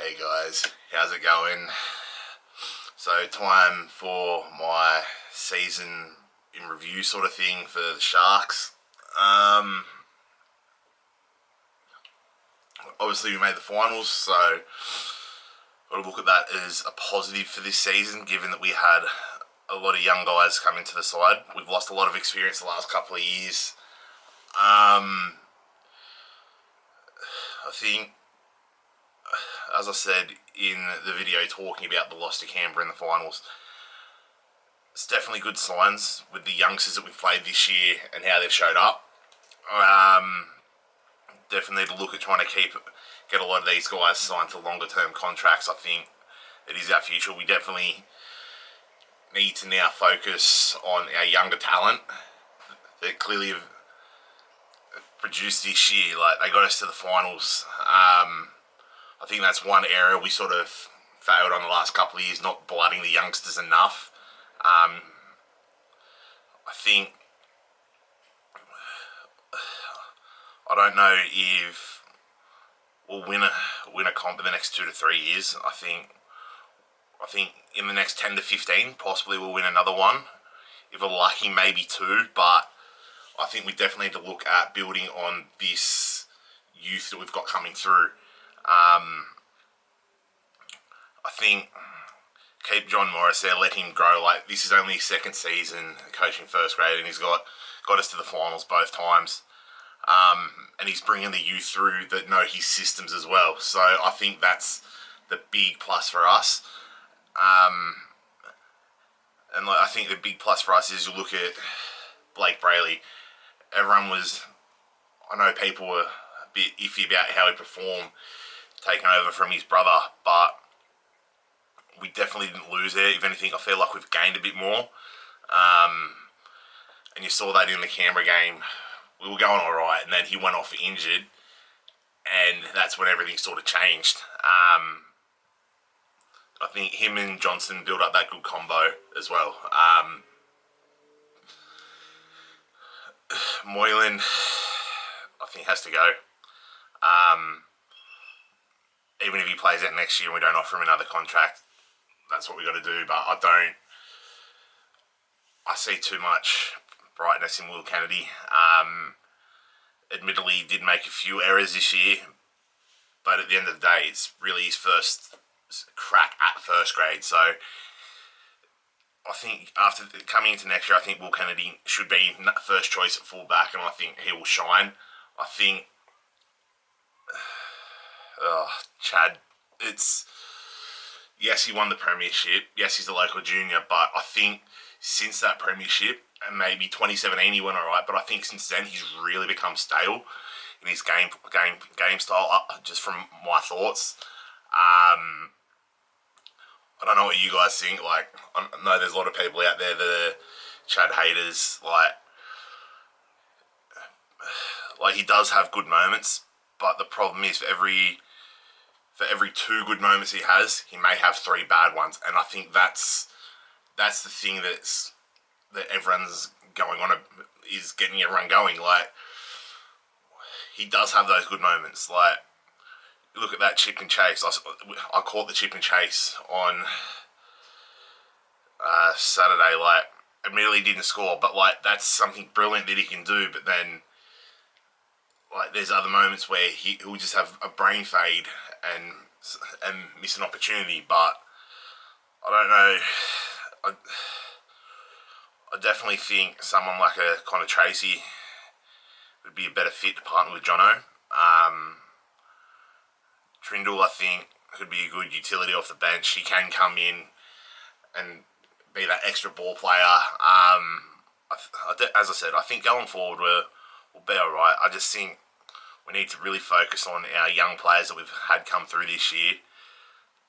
Hey guys, how's it going? So time for my season in review sort of thing for the Sharks. Obviously we made the finals, so got to look at that as a positive for this season, given that we had a lot of young guys come into the side. We've lost a lot of experience the last couple of years. I think, as I said in the video talking about the loss to Canberra in the finals, it's definitely good signs with the youngsters that we've played this year and how they've showed up. Definitely need to look at trying to get a lot of these guys signed to longer term contracts. I think it is our future. We definitely need to now focus on our younger talent that clearly have produced this year. Like, they got us to the finals. I think that's one area we sort of failed on the last couple of years, not blooding the youngsters enough. I think, I don't know if we'll win a comp in the next 2 to 3 years. I think in the next 10 to 15, possibly we'll win another one. If we're lucky, maybe 2. But I think we definitely need to look at building on this youth that we've got coming through. I think keep John Morris there, let him grow. Like, this is only his second season coaching first grade, and he's got us to the finals both times. And he's bringing the youth through that know his systems as well. So I think that's the big plus for us. And I think the big plus for us is you look at Blake Brayley. I know people were a bit iffy about how he performed taking over from his brother, but we definitely didn't lose there. If anything, I feel like we've gained a bit more. And you saw that in the Canberra game. We were going all right, and then he went off injured, and that's when everything sort of changed. I think him and Johnson built up that good combo as well. Moylan, I think, has to go. Even if he plays out next year and we don't offer him another contract, that's what we got to do. But I see too much brightness in Will Kennedy. Admittedly, he did make a few errors this year, but at the end of the day, it's really his first crack at first grade. So I think after coming into next year, I think Will Kennedy should be first choice at fullback, and I think he will shine. I think Chad, yes, he won the premiership. Yes, he's a local junior, but I think since that premiership, and maybe 2017 he went alright, but I think since then he's really become stale in his game style, just from my thoughts. I don't know what you guys think. Like, I know there's a lot of people out there that are Chad haters. Like he does have good moments, but the problem is for every 2 good moments he has, he may have 3 bad ones, and I think that's the thing that everyone's going on, is getting everyone going. Like, he does have those good moments. Like, look at that chip and chase. I caught the chip and chase on Saturday. Like, admittedly didn't score, but like, that's something brilliant that he can do. But then, like, there's other moments where he'll just have a brain fade and miss an opportunity. But I don't know. I definitely think someone like a Connor Tracy would be a better fit to partner with Jono. Trindle, I think, could be a good utility off the bench. He can come in and be that extra ball player. As I said, I think going forward we'll be alright. I just think we need to really focus on our young players that we've had come through this year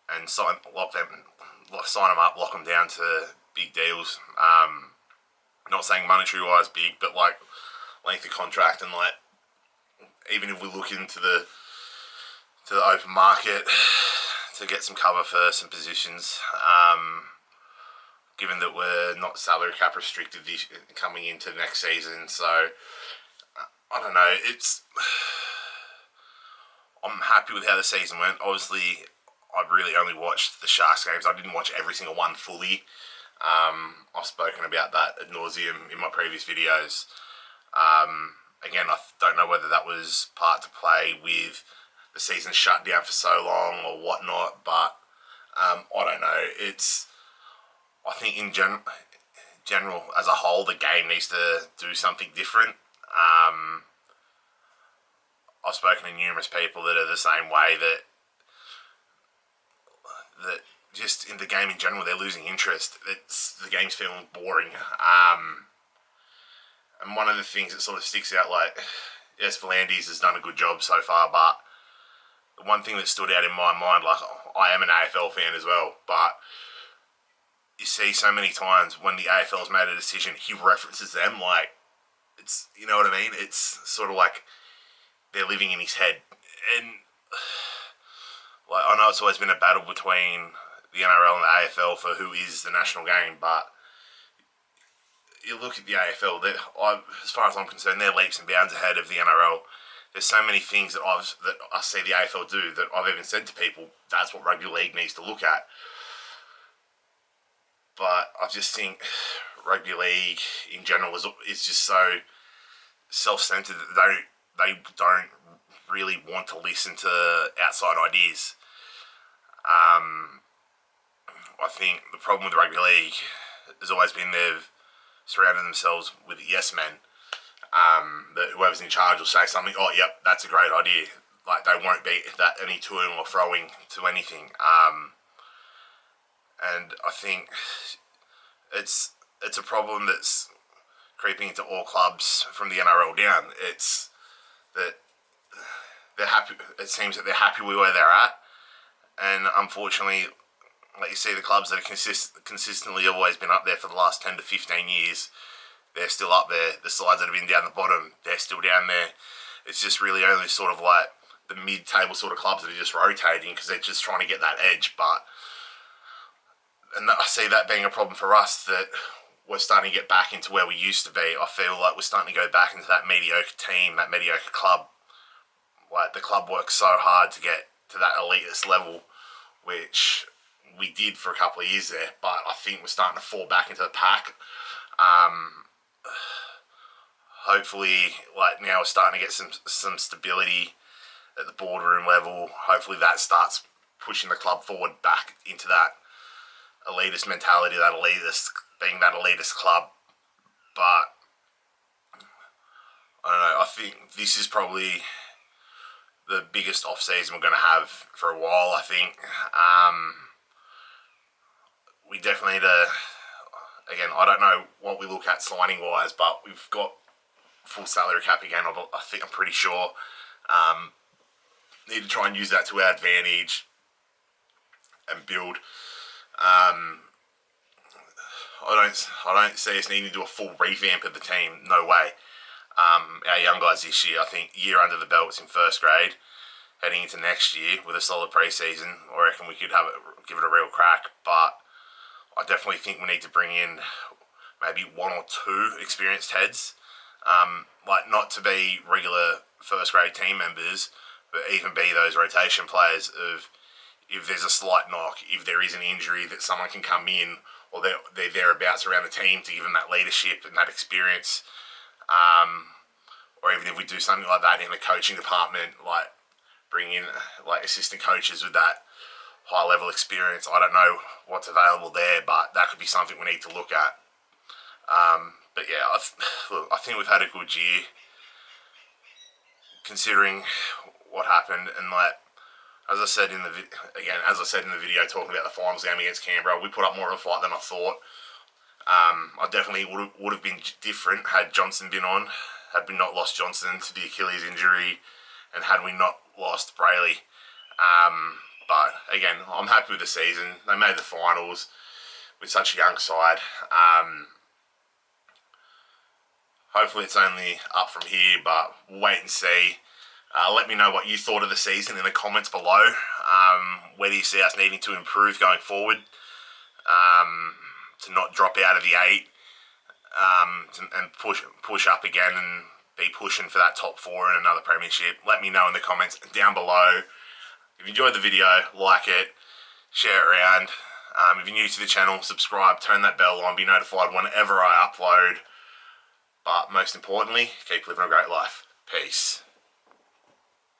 and sign them up, lock them down to big deals. Not saying monetary wise big, but like length of contract, and like even if we look into the open market to get some cover for some positions, given that we're not salary cap restricted coming into next season. So I don't know. I'm happy with how the season went. Obviously, I really only watched the Sharks games. I didn't watch every single one fully. I've spoken about that ad nauseum in my previous videos. Again, I don't know whether that was part to play with the season shut down for so long or whatnot, but I don't know. I think in general, as a whole, the game needs to do something different. I've spoken to numerous people that are the same way, that just in the game in general, they're losing interest. The game's feeling boring. And one of the things that sort of sticks out, like, yes, V'landys has done a good job so far, but the one thing that stood out in my mind, like, I am an AFL fan as well, but you see so many times when the AFL's made a decision, he references them, like, it's, you know what I mean? It's sort of like they're living in his head. And, like, I know it's always been a battle between the NRL and the AFL for who is the national game, but you look at the AFL, as far as I'm concerned, they're leaps and bounds ahead of the NRL. There's so many things that I see the AFL do that I've even said to people, that's what rugby league needs to look at. But I just think rugby league in general is just so self-centered that they don't really want to listen to outside ideas. I think the problem with rugby league has always been they've surrounded themselves with yes men. That whoever's in charge will say something, oh, yep, that's a great idea. Like, they won't be that any toing or throwing to anything. And I think it's a problem that's creeping into all clubs from the NRL down. It's that they're happy. It seems that they're happy with where they're at, and unfortunately, like, you see the clubs that are consistently always been up there for the last 10 to 15 years, they're still up there. The sides that have been down the bottom, they're still down there. It's just really only sort of like the mid-table sort of clubs that are just rotating because they're just trying to get that edge. And I see that being a problem for us, that we're starting to get back into where we used to be. I feel like we're starting to go back into that mediocre team, that mediocre club. Like, the club works so hard to get to that elitist level, which we did for a couple of years there, but I think we're starting to fall back into the pack. Hopefully, like, now we're starting to get some stability at the boardroom level. Hopefully that starts pushing the club forward back into that elitist mentality, being that elitist club. But I don't know, I think this is probably the biggest off-season we're going to have for a while, I think. We definitely need to, again, I don't know what we look at signing-wise, but we've got full salary cap again, I'm pretty sure. Need to try and use that to our advantage and build. I don't see us needing to do a full revamp of the team. No way. Our young guys this year, I think, year under the belt in first grade, heading into next year with a solid pre-season, I reckon we could give it a real crack. But I definitely think we need to bring in maybe one or two experienced heads, like, not to be regular first grade team members, but even be those rotation players of, if there's a slight knock, if there is an injury, that someone can come in, or they're thereabouts around the team to give them that leadership and that experience. Or even if we do something like that in the coaching department, like bring in like assistant coaches with that high level experience. I don't know what's available there, but that could be something we need to look at. But yeah, I think we've had a good year considering what happened. And, like, as I said in the video talking about the finals game against Canberra, we put up more of a fight than I thought. I definitely would have been different had Johnson been on, had we not lost Johnson to the Achilles injury, and had we not lost Brayley. But again, I'm happy with the season. They made the finals with such a young side. Hopefully it's only up from here, but we'll wait and see. Let me know what you thought of the season in the comments below. Where do you see us needing to improve going forward? To not drop out of the 8, and push up again and be pushing for that top 4 in another premiership. Let me know in the comments down below. If you enjoyed the video, like it. share it around. If you're new to the channel, subscribe, turn that bell on, be notified whenever I upload. But most importantly, keep living a great life. Peace.